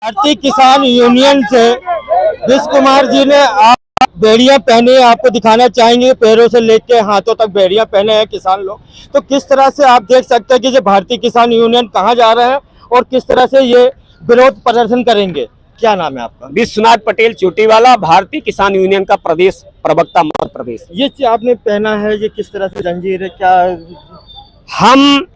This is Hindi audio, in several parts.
भारतीय किसान यूनियन से विश्व कुमार जी ने आप बेड़ियां पहनी, आपको दिखाना चाहेंगे पैरों से लेके हाथों तक बेड़ियां पहने हैं किसान लोग। तो किस तरह से आप देख सकते हैं कि ये भारतीय किसान यूनियन कहां जा रहे हैं और किस तरह से ये विरोध प्रदर्शन करेंगे। क्या नाम है आपका? विश्वनाथ पटेल चोटीवाला, भारतीय किसान यूनियन का प्रदेश प्रवक्ता मध्य प्रदेश। ये आपने पहना है, ये किस तरह से जंजीर है? क्या हम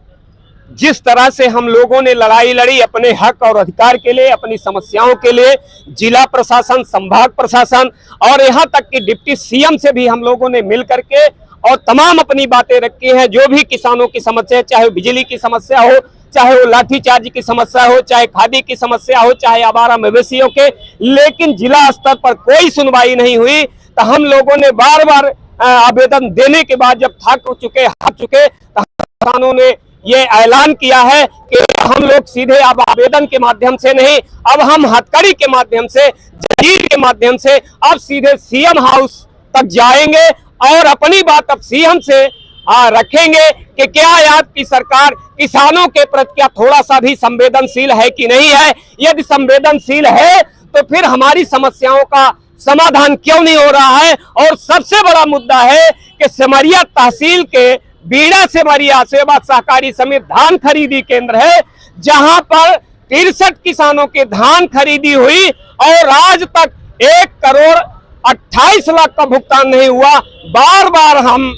जिस तरह से हम लोगों ने लड़ाई लड़ी अपने हक और अधिकार के लिए, अपनी समस्याओं के लिए, जिला प्रशासन, संभाग प्रशासन और यहाँ तक कि डिप्टी सीएम से भी हम लोगों ने मिल करके और तमाम अपनी बातें रखी हैं। जो भी किसानों की समस्या, चाहे बिजली की समस्या हो, चाहे वो लाठीचार्ज की समस्या हो, चाहे खादी की समस्या हो, चाहे आवारा मवेशियों के, लेकिन जिला स्तर पर कोई सुनवाई नहीं हुई। तो हम लोगों ने बार बार आवेदन देने के बाद जब थक चुके, हार चुके, तो किसानों ने ये ऐलान किया है कि हम लोग सीधे अब आवेदन के माध्यम से नहीं, अब हम हथकड़ी के माध्यम से, जंजीर के माध्यम से अब सीधे सीएम हाउस तक जाएंगे और अपनी बात अब सीएम से रखेंगे कि क्या आपकी सरकार किसानों के प्रति क्या थोड़ा सा भी संवेदनशील है कि नहीं है। यदि संवेदनशील है तो फिर हमारी समस्याओं का समाधान क्यों नहीं हो रहा है। और सबसे बड़ा मुद्दा है कि सिमरिया तहसील के बीड़ा सिमरिया सेवा सहकारी समिति धान खरीदी केंद्र है, जहां पर 63 किसानों के धान खरीदी हुई और आज तक 1,28,00,000 का भुगतान नहीं हुआ। बार बार हम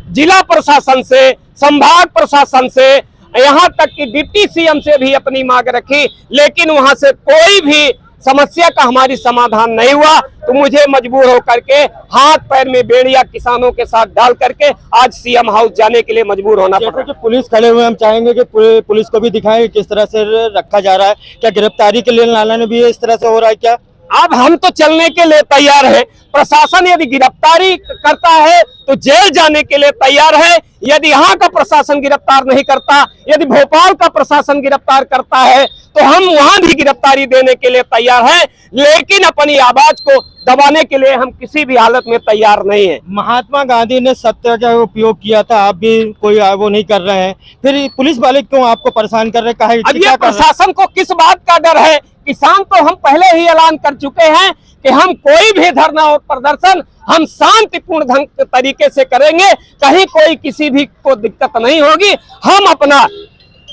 जिला प्रशासन से, संभाग प्रशासन से, यहां तक कि डिप्टी सीएम से भी अपनी मांग रखी, लेकिन वहां से कोई भी समस्या का हमारी समाधान नहीं हुआ। तो मुझे मजबूर होकर के हाथ पैर में बेड़िया किसानों के साथ डाल करके आज सीएम हाउस जाने के लिए मजबूर होना पड़ा। जैसे कि पुलिस खड़े हुए, हम चाहेंगे कि पुलिस को भी दिखाएं किस तरह से रखा जा रहा है। क्या गिरफ्तारी के लिए लाना भी इस तरह से हो रहा है क्या? अब हम तो चलने के लिए तैयार है। प्रशासन यदि गिरफ्तारी करता है तो जेल जाने के लिए तैयार है। यदि यहाँ का प्रशासन गिरफ्तार नहीं करता, यदि भोपाल का प्रशासन गिरफ्तार करता है तो हम वहां भी गिरफ्तारी देने के लिए तैयार हैं, लेकिन अपनी आवाज को दबाने के लिए हम किसी भी हालत में तैयार नहीं है। महात्मा गांधी ने सत्य का उपयोग किया था, आप भी कोई वो नहीं कर रहे हैं, फिर पुलिस वाले क्यों आपको परेशान कर रहे हैं? अब ये प्रशासन को किस बात का डर है? किसान तो हम पहले ही ऐलान कर चुके हैं कि हम कोई भी धरना और प्रदर्शन हम शांतिपूर्ण ढंग तरीके से करेंगे, कहीं कोई किसी भी को दिक्कत नहीं होगी। हम अपना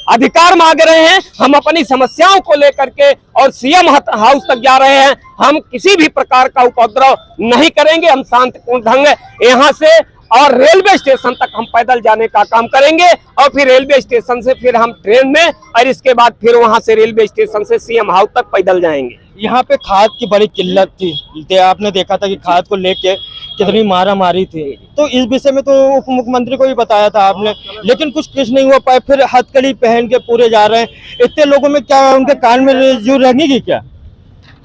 अधिकार मांग रहे हैं, हम अपनी समस्याओं को लेकर के और सीएम हाउस तक जा रहे हैं। हम किसी भी प्रकार का उपद्रव नहीं करेंगे, हम शांतिपूर्ण ढंग यहाँ से और रेलवे स्टेशन तक हम पैदल जाने का काम करेंगे और फिर रेलवे स्टेशन से फिर हम ट्रेन में और इसके बाद फिर वहां से रेलवे स्टेशन से सीएम हाउस तक पैदल जाएंगे। यहाँ पे खाद की बड़ी किल्लत थी, आपने देखा था कि खाद को लेके कितनी मारामारी थी। तो इस विषय में तो उप मुख्यमंत्री को भी बताया था आपने, लेकिन कुछ नहीं हो पाए। फिर हथकड़ी पहन के पूरे जा रहे हैं, इतने लोगों में क्या उनके कान में जू रहेगी क्या?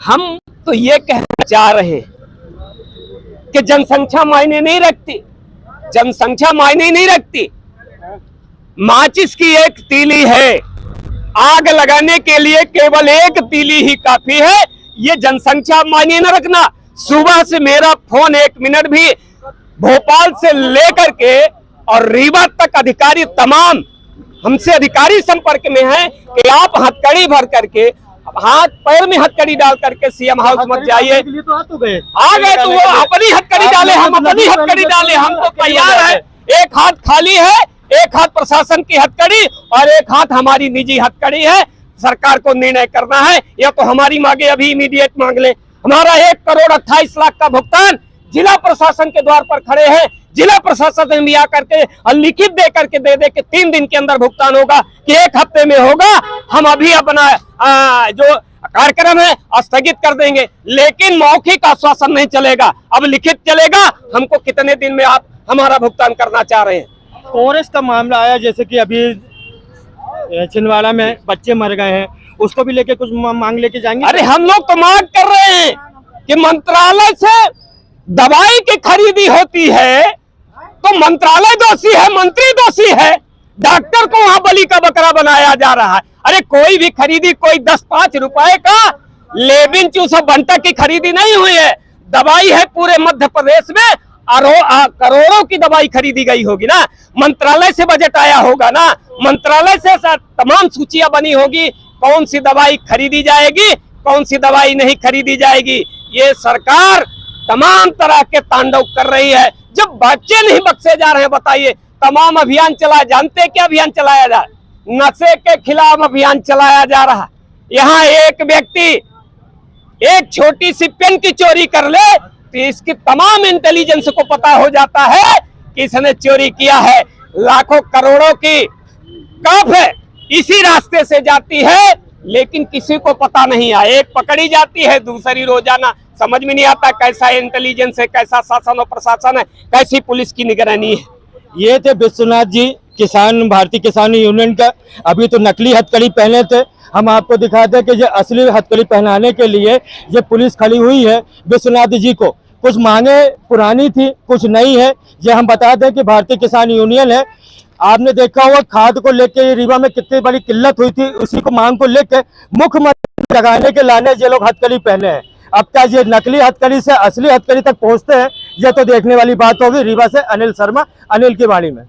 हम तो ये कहना चाह रहे हैं कि जनसंख्या मायने नहीं रखती, जनसंख्या मायने नहीं रखती। माचिस की एक तीली है, आग लगाने के लिए केवल एक तीली ही काफी है। ये जनसंख्या मायने न रखना। सुबह से मेरा फोन 1 मिनट भी भोपाल से लेकर के और रीवा तक अधिकारी तमाम हमसे अधिकारी संपर्क में हैं कि आप हथकड़ी भर करके, हाथ पैर में हथकड़ी डाल करके सीएम हाउस मत जाइए। आ गए तो वो अपनी हथकड़ी डाले, हम अपनी हथकड़ी डाले, हम तो तैयार है। एक हाथ खाली है, एक हाथ प्रशासन की हथकड़ी और एक हाथ हमारी निजी हथकड़ी है। सरकार को निर्णय करना है, या तो हमारी मांगे अभी इमीडिएट मांग ले। हमारा 1,28,00,000 का भुगतान जिला प्रशासन के द्वार पर खड़े हैं। जिला प्रशासन भी आकर के लिखित दे करके दे कि 3 दिन के अंदर भुगतान होगा कि 1 हफ्ते में होगा। हम अभी अपना जो कार्यक्रम है स्थगित कर देंगे, लेकिन मौखिक आश्वासन नहीं चलेगा, अब लिखित चलेगा। हमको कितने दिन में आप हमारा भुगतान करना चाह रहे हैं? कांग्रेस का मामला आया, जैसे कि अभी छिंदवाड़ा में बच्चे मर गए हैं, उसको भी लेके कुछ मांग लेके जाएंगे? अरे हम लोग तो मांग कर रहे हैं कि मंत्रालय से दवाई की खरीदी होती है तो मंत्रालय दोषी है, मंत्री दोषी है। डॉक्टर को वहां बलि का बकरा बनाया जा रहा है। अरे कोई भी खरीदी कोई 10-5 रुपए का लेबिन चूसा बंटा की खरीदी नहीं हुई है। दवाई है पूरे मध्य प्रदेश में, करोड़ों की दवाई खरीदी गई होगी ना, मंत्रालय से बजट आया होगा ना, मंत्रालय से तमाम सूचियां बनी होगी, कौन सी दवाई खरीदी जाएगी, कौन सी दवाई नहीं खरीदी जाएगी। ये सरकार तमाम तरह के तांडव कर रही है। जब बच्चे नहीं बख्शे जा रहे हैं, बताइए तमाम अभियान चलाए, जानते क्या अभियान चलाया जा रहा है? नशे के खिलाफ अभियान चलाया जा रहा है। यहाँ एक व्यक्ति एक छोटी सी पेन की चोरी कर ले तो इसकी तमाम इंटेलिजेंस को पता हो जाता है कि इसने चोरी किया है। लाखों करोड़ों की काफ है इसी रास्ते से जाती है, लेकिन किसी को पता नहीं है। एक पकड़ी जाती है, दूसरी रोजाना। समझ में नहीं आता कैसा इंटेलिजेंस है, कैसा शासन और प्रशासन है, कैसी पुलिस की निगरानी है। ये थे विश्वनाथ जी, किसान, भारतीय किसान यूनियन का। अभी तो नकली हथकड़ी पहने थे, हम आपको दिखाते हैं कि ये असली हथकड़ी पहनाने के लिए ये पुलिस खड़ी हुई है विश्वनाथ जी को। कुछ मांगे पुरानी थी, कुछ नई है। ये हम बता दें कि भारतीय किसान यूनियन है। आपने देखा होगा खाद को लेके रीवा में कितनी बड़ी किल्लत हुई थी, उसी को मांग को लेके मुख्यमंत्री लगाने के लाने ये लोग हथकड़ी पहने हैं। अब क्या ये नकली हथकड़ी से असली हथकड़ी तक पहुंचते हैं, ये तो देखने वाली बात होगी। रीवा से अनिल शर्मा, अनिल की वाणी में।